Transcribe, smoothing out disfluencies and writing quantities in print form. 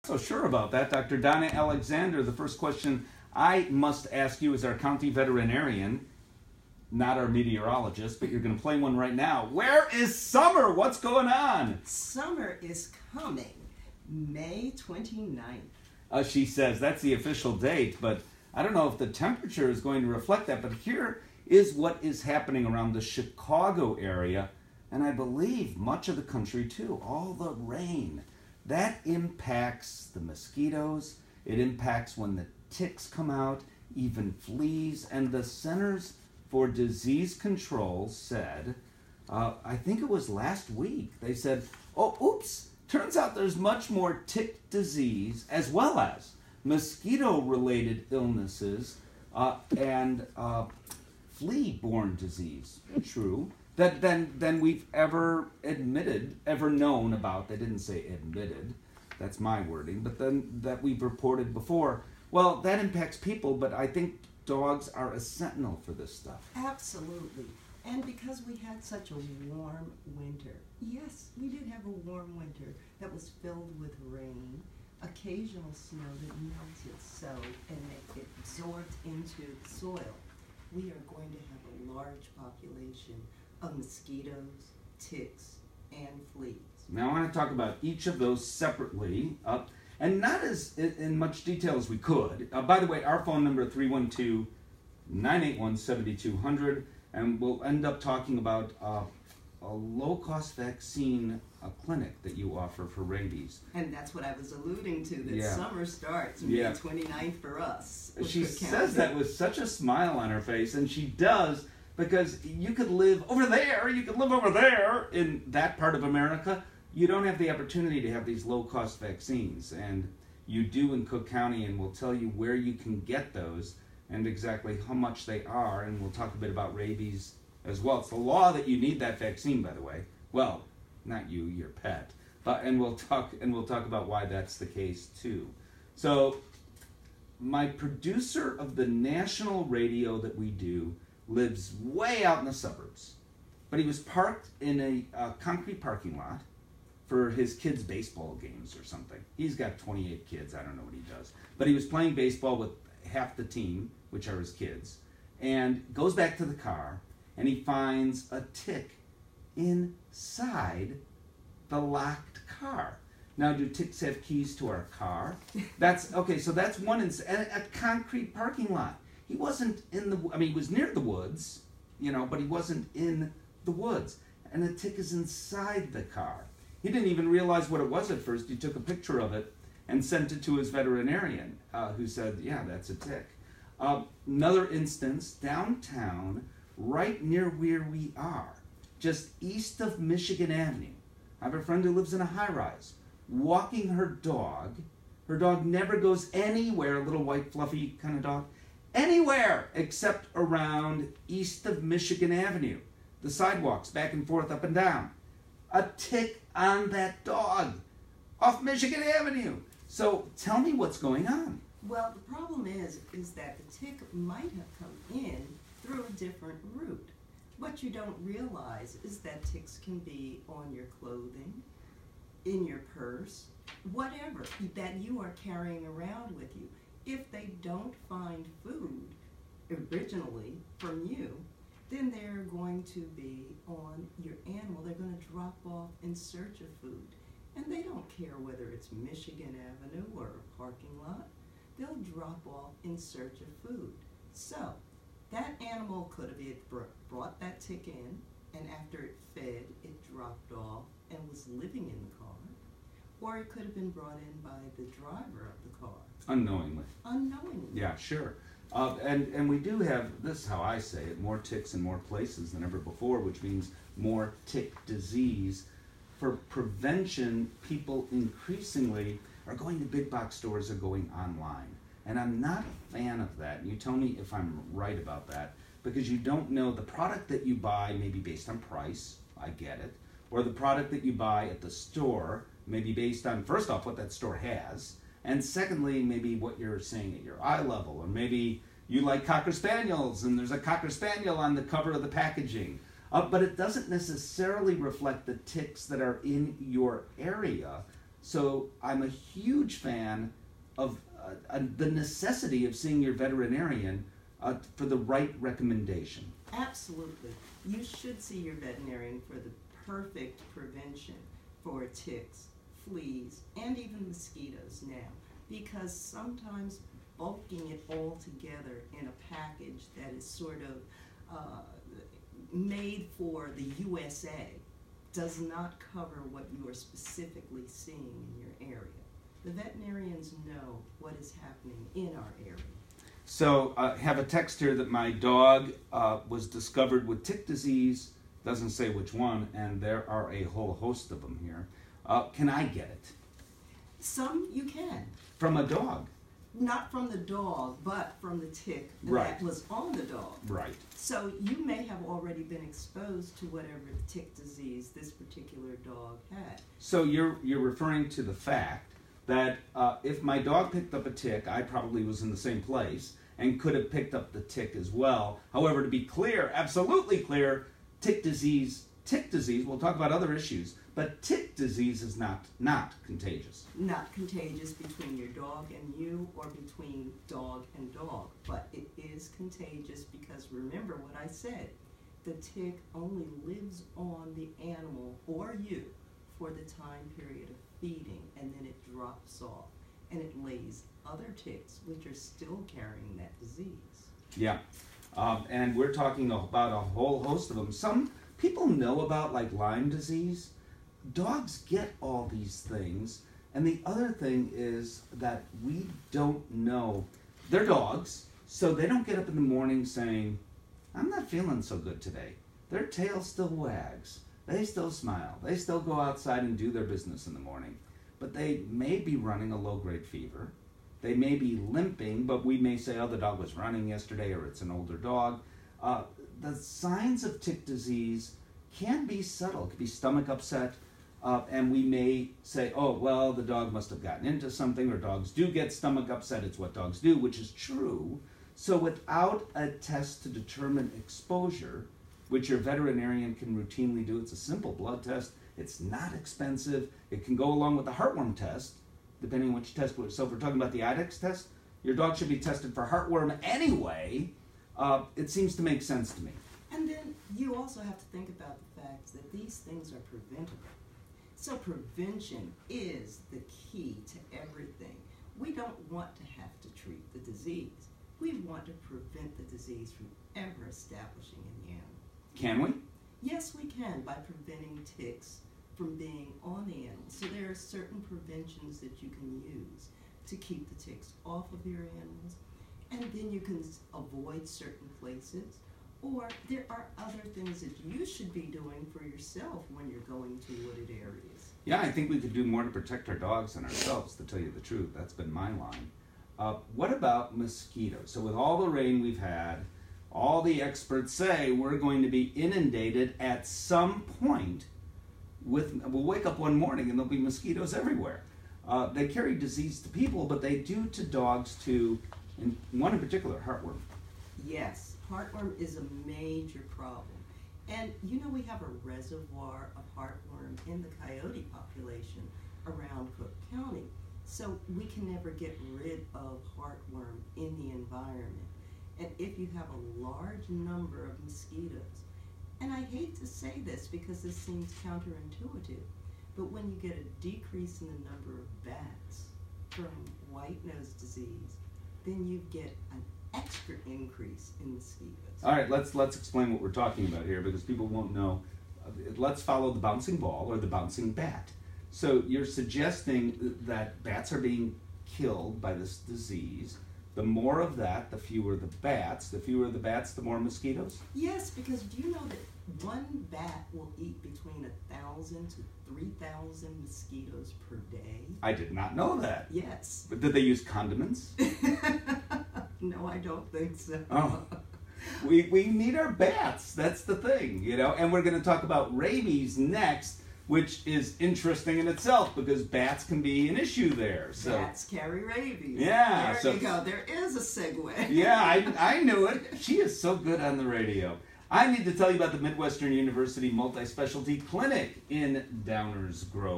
So sure about that. Dr. Donna Alexander, the first question I must ask you as our county veterinarian, not our meteorologist, but you're going to play one right now. Where is summer? What's going on? Summer is coming, May 29th. She says that's the official date, but I don't know if the temperature is going to reflect that. But here is what is happening around the Chicago area, and I believe much of the country too. All the rain. That impacts the mosquitoes. It impacts when the ticks come out, even fleas. And the Centers for Disease Control said, I think it was last week, they said, oh, oops, turns out there's much more tick disease as well as mosquito-related illnesses and flea-borne disease, true, than we've ever known about. They didn't say admitted, that's my wording, but then that we've reported before. Well, that impacts people, but I think dogs are a sentinel for this stuff. Absolutely. And because we had such a warm winter, yes, we did have a warm winter that was filled with rain, occasional snow that melted so and it absorbed into the soil. We are going to have a large population of mosquitoes, ticks, and fleas. Now I want to talk about each of those separately, and not as in much detail as we could. By the way, our phone number 312-981-7200, and we'll end up talking about a low-cost vaccine clinic that you offer for rabies. And that's what I was alluding to, that summer starts May 29th for us. She says that with such a smile on her face, and she does, because you could live over there, in that part of America. You don't have the opportunity to have these low-cost vaccines, and you do in Cook County, and we'll tell you where you can get those and exactly how much they are, and we'll talk a bit about rabies as well. It's the law that you need that vaccine, by the way. Well, not you, your pet, and we'll talk about why that's the case too. So, my producer of the national radio that we do lives way out in the suburbs, but he was parked in a concrete parking lot for his kids' baseball games or something. He's got 28 kids, I don't know what he does. But he was playing baseball with half the team, which are his kids, and goes back to the car, and he finds a tick inside the locked car. Now, do ticks have keys to our car? That's, okay, so that's one, a concrete parking lot. He wasn't in the, he was near the woods, but he wasn't in the woods. And the tick is inside the car. He didn't even realize what it was at first. He took a picture of it and sent it to his veterinarian, who said, yeah, that's a tick. Another instance, downtown, right near where we are, just east of Michigan Avenue. I have a friend who lives in a high-rise, walking her dog. Her dog never goes anywhere, a little white, fluffy kind of dog, anywhere except around east of Michigan Avenue. The sidewalks, back and forth, up and down. A tick on that dog off Michigan Avenue. So tell me what's going on. Well, the problem is that the tick might have come in through a different route. What you don't realize is that ticks can be on your clothing, in your purse, whatever that you are carrying around with you. If they don't find food originally from you, then they're going to be on your animal. They're going to drop off in search of food. And they don't care whether it's Michigan Avenue or a parking lot. They'll drop off in search of food. So, that animal could have brought that tick in, and after it fed, it dropped off and was living in the car. Or it could have been brought in by the driver of the car. Unknowingly. Unknowingly. Yeah, sure. And we do have, this is how I say it, more ticks in more places than ever before, which means more tick disease. For prevention, people increasingly are going to big box stores or going online. And I'm not a fan of that. And you tell me if I'm right about that, because you don't know the product that you buy may be based on price, I get it, or the product that you buy at the store may be based on, first off, what that store has, and secondly, maybe what you're saying at your eye level, or maybe you like Cocker Spaniels and there's a Cocker Spaniel on the cover of the packaging. But it doesn't necessarily reflect the ticks that are in your area. So I'm a huge fan of the necessity of seeing your veterinarian for the right recommendation. Absolutely. You should see your veterinarian for the perfect prevention for ticks, fleas, and even mosquitoes now, because sometimes bulking it all together in a package that is sort of made for the USA does not cover what you are specifically seeing in your area. The veterinarians know what is happening in our area. So have a text here that my dog was discovered with tick disease, doesn't say which one, and there are a whole host of them here. Can I get it? Some you can. From a dog? Not from the dog, but from the tick Right. that was on the dog. Right. So you may have already been exposed to whatever tick disease this particular dog had. So you're referring to the fact that if my dog picked up a tick, I probably was in the same place and could have picked up the tick as well. However, to be clear, absolutely clear, tick disease, we'll talk about other issues, but tick disease is not contagious. Not contagious between your dog and you or between dog and dog, but it is contagious because remember what I said, the tick only lives on the animal or you for the time period of feeding, and then it drops off and it lays other ticks which are still carrying that disease. Yeah, and we're talking about a whole host of them. Some people know about like Lyme disease. Dogs get all these things, and the other thing is that we don't know. They're dogs, so they don't get up in the morning saying, I'm not feeling so good today. Their tail still wags. They still smile. They still go outside and do their business in the morning. But they may be running a low-grade fever. They may be limping, but we may say, oh, the dog was running yesterday, or it's an older dog. The signs of tick disease can be subtle. It could be stomach upset, and we may say, oh, well, the dog must have gotten into something, or dogs do get stomach upset. It's what dogs do, which is true. So without a test to determine exposure, which your veterinarian can routinely do, it's a simple blood test. It's not expensive. It can go along with the heartworm test, depending on which test. So if we're talking about the IDEXX test, your dog should be tested for heartworm anyway. It seems to make sense to me. And then you also have to think about the fact that these things are preventable. So prevention is the key to everything. We don't want to have to treat the disease. We want to prevent the disease from ever establishing in the animal. Can we? Yes, we can, by preventing ticks from being on the animal. So there are certain preventions that you can use to keep the ticks off of your animals, and then you can avoid certain places, or there are other things that you should be doing for yourself when you're going to wooded areas. Yeah, I think we could do more to protect our dogs and ourselves, to tell you the truth. That's been my line. What about mosquitoes? So with all the rain we've had, all the experts say we're going to be inundated at some point with, we'll wake up one morning and there'll be mosquitoes everywhere. They carry disease to people, but they do to dogs too, and one in particular, heartworm. Yes, heartworm is a major problem. And you know we have a reservoir of heartworm in the coyote population around Cook County. So we can never get rid of heartworm in the environment. And if you have a large number of mosquitoes, and I hate to say this because this seems counterintuitive, but when you get a decrease in the number of bats from white nose disease, then you get an extra increase in mosquitoes. All right, let's explain what we're talking about here because people won't know. Let's follow the bouncing ball or the bouncing bat. So you're suggesting that bats are being killed by this disease. The more of that, the fewer the bats. The fewer the bats, the more mosquitoes? Yes, because do you know that one bat will eat between 1,000 to 3,000 mosquitoes per day? I did not know that. Yes. But did they use condiments? No, I don't think so. Oh. We need our bats. That's the thing, you know. And we're going to talk about rabies next, which is interesting in itself because bats can be an issue there. So bats carry rabies. Yeah. There you go. There is a segue. Yeah, I knew it. She is so good on the radio. I need to tell you about the Midwestern University Multi-Specialty Clinic in Downers Grove.